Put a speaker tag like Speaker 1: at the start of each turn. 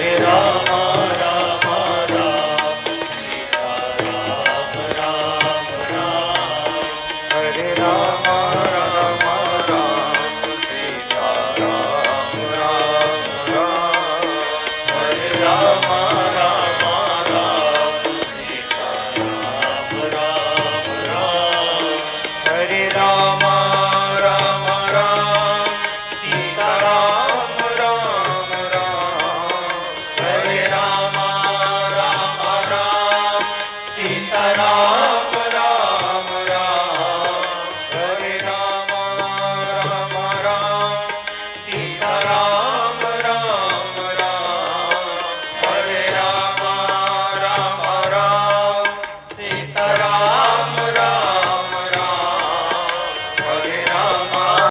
Speaker 1: Hare Ram Ram Ram Sita Ram Ram Ram Hare Ram Ram Ram Sita Ram Ram Ram Hare Ram Ram Ram Sita Ram Ram Ram Hare Ram Ram Ram Sita Ram Ram Ram Hare Ram Ram Ram Sita Ram